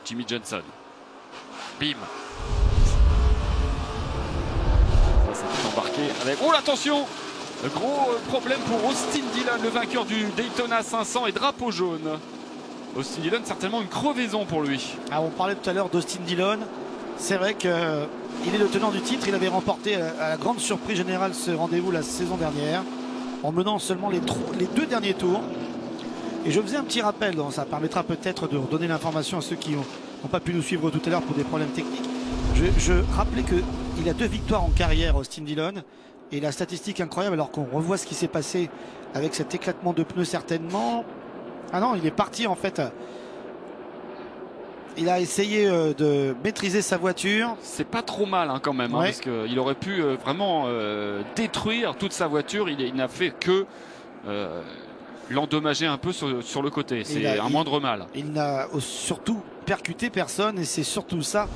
Jimmie Johnson. Bim. Ça s'est embarqué avec... Oh, attention! Gros problème pour Austin Dillon, le vainqueur du Daytona 500 et drapeau jaune. Austin Dillon, certainement une crevaison pour lui. Ah, on parlait tout à l'heure d'Austin Dillon. C'est vrai qu'il est le tenant du titre. Il avait remporté à la grande surprise générale ce rendez-vous la saison dernière en menant seulement les 2 derniers tours. Et je faisais un petit rappel, donc ça permettra peut-être de redonner l'information à ceux qui n'ont pas pu nous suivre tout à l'heure pour des problèmes techniques. Je rappelais qu'il a 2 victoires en carrière, Austin Dillon. Et la statistique incroyable, alors qu'on revoit ce qui s'est passé avec cet éclatement de pneus certainement. Ah non, il est parti en fait. Il a essayé de maîtriser sa voiture. C'est pas trop mal hein, quand même, Ouais. parce qu'il aurait pu vraiment détruire toute sa voiture. Il n'a fait que l'endommager un peu sur le côté. C'est un moindre mal. Il n'a surtout percuté personne et c'est surtout ça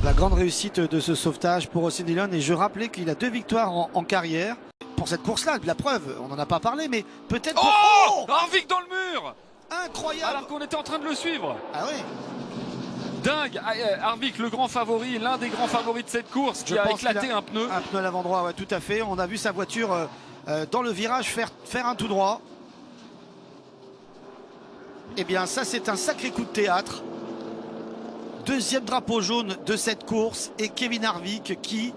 la grande réussite de ce sauvetage pour Austin Dillon. Et je rappelais qu'il a 2 victoires en carrière pour cette course-là. La preuve, on n'en a pas parlé, mais peut-être... Oh, Harvick dans le mur! Incroyable! Alors qu'on était en train de le suivre. Ah oui. Dingue! Harvick, le grand favori, l'un des grands favoris de cette course, qui a éclaté un pneu. Un pneu à l'avant droit, ouais, tout à fait. On a vu sa voiture dans le virage faire un tout droit. Eh bien, ça, c'est un sacré coup de théâtre. 2e drapeau jaune de cette course et Kevin Harvick qui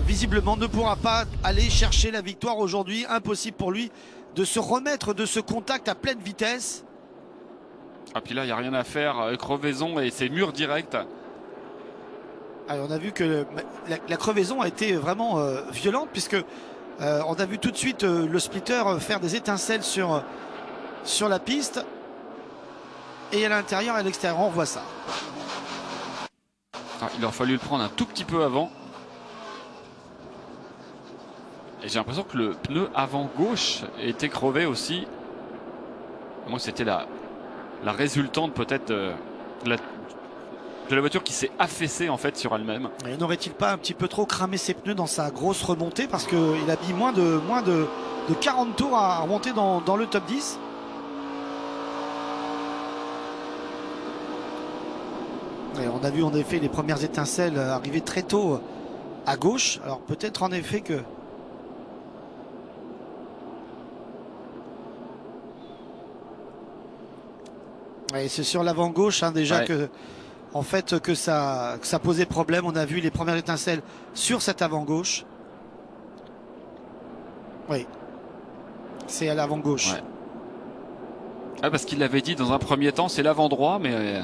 visiblement ne pourra pas aller chercher la victoire aujourd'hui. Impossible pour lui de se remettre de ce contact à pleine vitesse. Ah puis là il n'y a rien à faire, crevaison et c'est mur direct. Alors, on a vu que la crevaison a été vraiment violente puisque on a vu tout de suite le splitter faire des étincelles sur la piste. Et à l'intérieur et à l'extérieur, on voit ça. Ah, il aurait fallu le prendre un tout petit peu avant. Et j'ai l'impression que le pneu avant gauche était crevé aussi. Moi, c'était la résultante peut-être de la voiture qui s'est affaissée en fait sur elle-même. Et n'aurait-il pas un petit peu trop cramé ses pneus dans sa grosse remontée parce qu'il a mis moins de 40 tours à remonter dans le top 10. Et on a vu en effet les premières étincelles arriver très tôt à gauche. Alors peut-être en effet que... Et c'est sur l'avant gauche hein, déjà Ouais. que ça posait problème. On a vu les premières étincelles sur cet avant gauche. Oui. C'est à l'avant gauche. Ouais. Ah, parce qu'il l'avait dit dans un premier temps, c'est l'avant droit, mais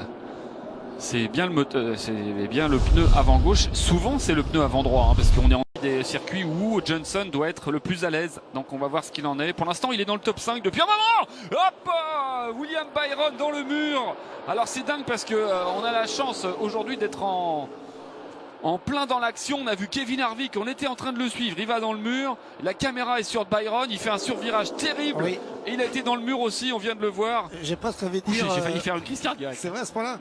c'est bien le pneu avant gauche. Souvent c'est le pneu avant droit, hein, parce qu'on est en des circuits où Johnson doit être le plus à l'aise. Donc on va voir ce qu'il en est. Pour l'instant il est dans le top 5 depuis un moment. Hop, William Byron dans le mur. Alors c'est dingue parce que on a la chance aujourd'hui d'être en plein dans l'action. On a vu Kevin Harvick, on était en train de le suivre, il va dans le mur, la caméra est sur Byron, il fait un survirage terrible. Oui. Et il a été dans le mur aussi, on vient de le voir. J'ai presque envie de J'ai dire... failli faire une crise cardiaque. C'est vrai à ce point-là.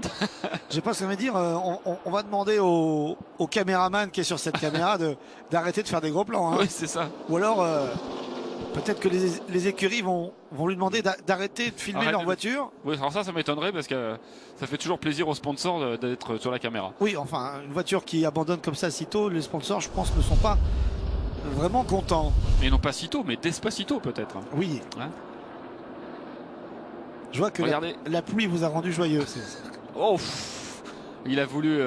J'ai presque envie de dire, on va demander au caméraman qui est sur cette caméra d'arrêter de faire des gros plans. Hein. Oui, c'est ça. Ou alors, peut-être que les écuries vont lui demander d'arrêter de filmer leur voiture. Oui, alors ça m'étonnerait parce que ça fait toujours plaisir aux sponsors d'être sur la caméra. Oui, enfin, une voiture qui abandonne comme ça si tôt, les sponsors, je pense, ne sont pas vraiment contents. Et non pas si tôt, mais Despacito peut-être. Oui. Hein. Je vois que la pluie vous a rendu joyeux. Oh, il a voulu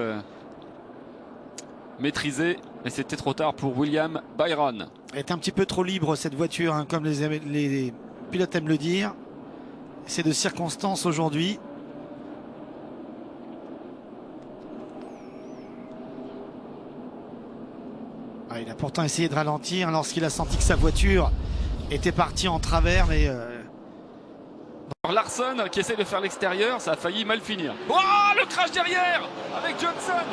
maîtriser, mais c'était trop tard pour William Byron. Elle est un petit peu trop libre cette voiture, hein, comme les pilotes aiment le dire. C'est de circonstance aujourd'hui. Ah, il a pourtant essayé de ralentir lorsqu'il a senti que sa voiture était partie en travers, mais... Larson qui essaie de faire l'extérieur, ça a failli mal finir. Oh, le crash derrière avec Johnson.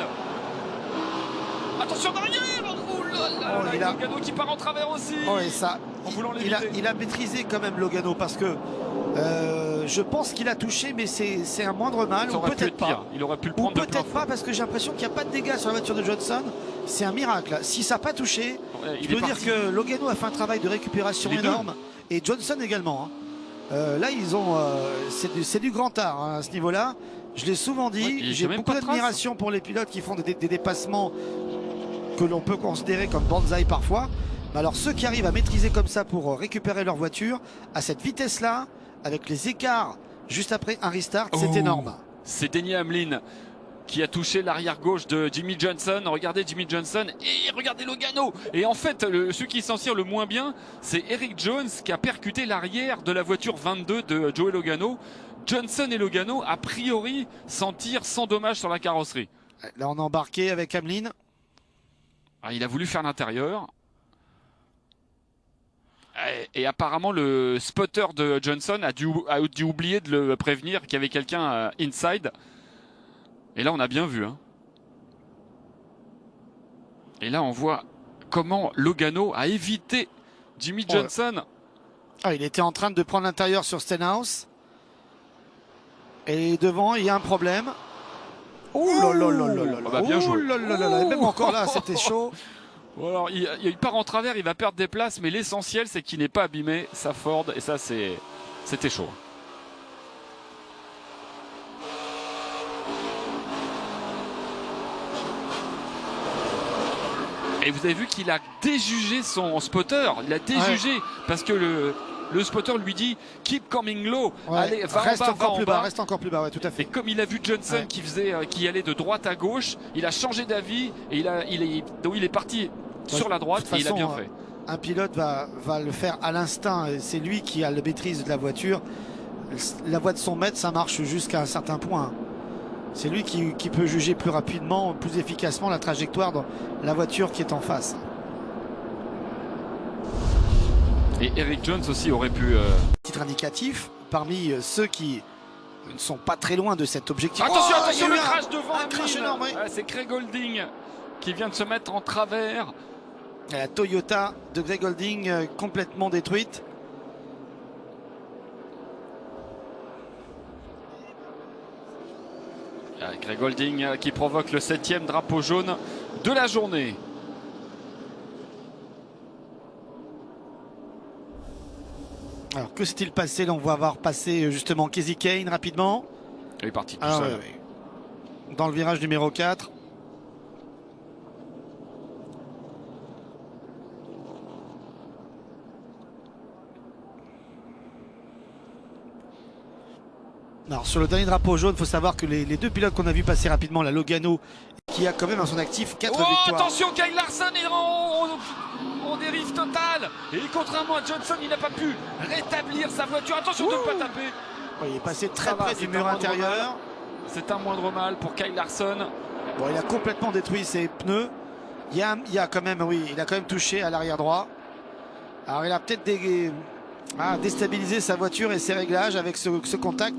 Attention derrière. Oh là là, là, Logano qui part en travers aussi. Oh, et ça, il a maîtrisé quand même Logano parce que je pense qu'il a touché, mais c'est un moindre mal. Ça ou peut-être pas. Pire. Il aurait pu le Ou prendre de peut-être pas parce que j'ai l'impression qu'il n'y a pas de dégâts sur la voiture de Johnson. C'est un miracle. Si ça n'a pas touché, je peux dire que Logano a fait un travail de récupération énorme. Et Johnson également. Hein. Là, ils ont, c'est du grand art hein, à ce niveau-là. Je l'ai souvent dit, Ouais, j'ai beaucoup d'admiration pour les pilotes qui font des dépassements que l'on peut considérer comme bonsaï parfois. Mais alors ceux qui arrivent à maîtriser comme ça pour récupérer leur voiture à cette vitesse-là, avec les écarts juste après un restart, c'est énorme. C'est Denny Hamlin qui a touché l'arrière gauche de Jimmy Johnson. Regardez Jimmy Johnson et regardez Logano. Et en fait, celui qui s'en tire le moins bien, c'est Eric Jones qui a percuté l'arrière de la voiture 22 de Joey Logano. Johnson et Logano, a priori, s'en tirent sans dommage sur la carrosserie. Là, on a embarqué avec Hamlin. Ah, il a voulu faire l'intérieur. Et apparemment, le spotter de Johnson a dû oublier de le prévenir qu'il y avait quelqu'un inside. Et là, on a bien vu. Hein. Et là, on voit comment Logano a évité Jimmy Johnson. Ah, il était en train de prendre l'intérieur sur Stenhouse. Et devant, il y a un problème. Oh là là là là là là. Bah, bien joué. Oh là là là là. Et même encore là, c'était chaud. Bon, alors, il part en travers, il va perdre des places, mais l'essentiel, c'est qu'il n'est pas abîmé sa Ford. Et ça, c'était chaud. Et vous avez vu qu'il a déjugé son spotter. Il a déjugé parce que le spotter lui dit keep coming low. Ouais. Allez, reste encore plus bas, reste encore plus bas, ouais, tout à fait. Et comme il a vu Johnson qui allait de droite à gauche, il a changé d'avis et il est parti sur la droite et il a bien fait. Un pilote va le faire à l'instinct. C'est lui qui a le maîtrise de la voiture. La voie de son maître, ça marche jusqu'à un certain point. C'est lui qui peut juger plus rapidement, plus efficacement la trajectoire de la voiture qui est en face. Et Eric Jones aussi aurait pu... Titre indicatif, parmi ceux qui ne sont pas très loin de cet objectif. Attention, attention, le crash devant un crash énorme, oui. C'est Greg Holding qui vient de se mettre en travers. Et la Toyota de Greg Holding complètement détruite. Greg Holding qui provoque le 7e drapeau jaune de la journée. Alors que s'est-il passé? Là, on va voir passer justement Kasey Kahne rapidement. Il est parti tout seul. Oui. Dans le virage numéro 4. Alors sur le dernier drapeau jaune, il faut savoir que les deux pilotes qu'on a vu passer rapidement, la Logano, qui a quand même à son actif 4 victoires. Attention, Kyle Larson est en dérive totale. Et contrairement à Johnson, il n'a pas pu rétablir sa voiture. Attention de ne pas taper. Oui, il est passé très près du mur intérieur. C'est un moindre mal pour Kyle Larson. Bon, il a complètement détruit ses pneus. Il a quand même, il a quand même touché à l'arrière droit. Alors il a peut-être déstabilisé sa voiture et ses réglages avec ce contact.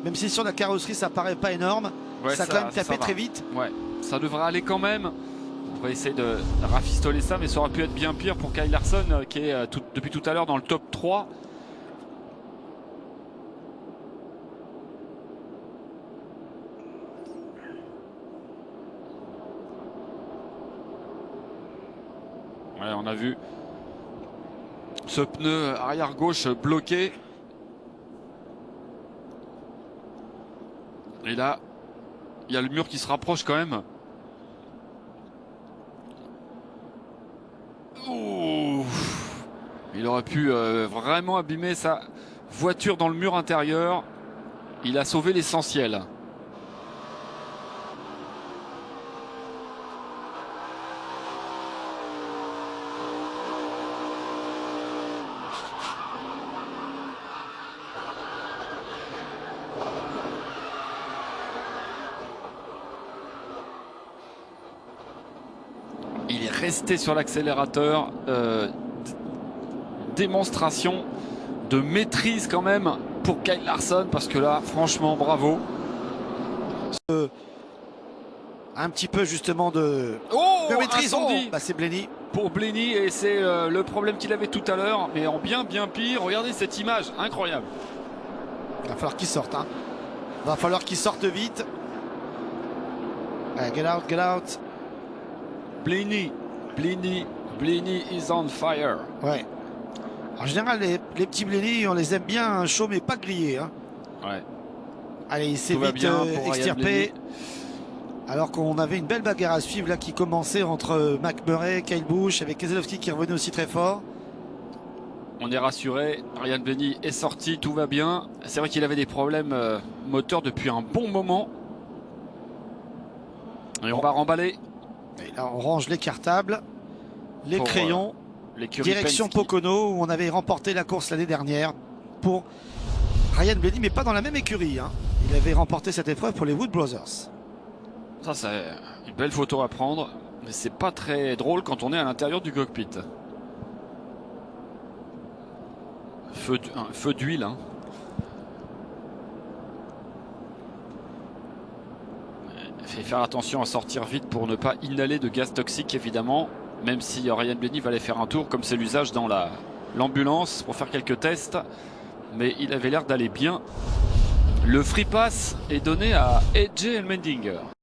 Même si sur la carrosserie ça paraît pas énorme, ça a quand même tapé très vite. Ouais, ça devrait aller quand même. On va essayer de rafistoler ça, mais ça aurait pu être bien pire pour Kyle Larson qui est depuis tout à l'heure dans le top 3. Ouais, on a vu ce pneu arrière gauche bloqué. Et là, il y a le mur qui se rapproche quand même. Ouh. Il aurait pu vraiment abîmer sa voiture dans le mur intérieur. Il a sauvé l'essentiel. Il est resté sur l'accélérateur. Démonstration de maîtrise quand même pour Kyle Larson, parce que là, franchement, bravo. Un petit peu justement de maîtrise. C'est Blaney. Pour Blaney, et c'est le problème qu'il avait tout à l'heure, mais en bien pire. Regardez cette image, incroyable. Il va falloir qu'il sorte. Il va falloir qu'il sorte vite. Get out, get out. Blaney is on fire. Ouais. En général, les petits Blenny, on les aime bien chauds mais pas grillés. Hein. Ouais. Allez, il s'est Tout va vite bien pour Ryan extirpé. Alors qu'on avait une belle bagarre à suivre là qui commençait entre McMurray, Kyle Busch avec Keselowski qui revenait aussi très fort. On est rassuré, Ryan Blaney est sorti, tout va bien. C'est vrai qu'il avait des problèmes moteurs depuis un bon moment. Et on va remballer. Et là, on range les cartables, les Pour, crayons. L'écurie Direction Penske. Pocono où on avait remporté la course l'année dernière pour Ryan Blaney, mais pas dans la même écurie. Hein. Il avait remporté cette épreuve pour les Wood Brothers. Ça, c'est une belle photo à prendre, mais c'est pas très drôle quand on est à l'intérieur du cockpit. Un feu d'huile. Hein. Il faut faire attention à sortir vite pour ne pas inhaler de gaz toxique, évidemment. Même si Ryan Blaney va aller faire un tour, comme c'est l'usage dans l'ambulance, pour faire quelques tests. Mais il avait l'air d'aller bien. Le free pass est donné à AJ Allmendinger.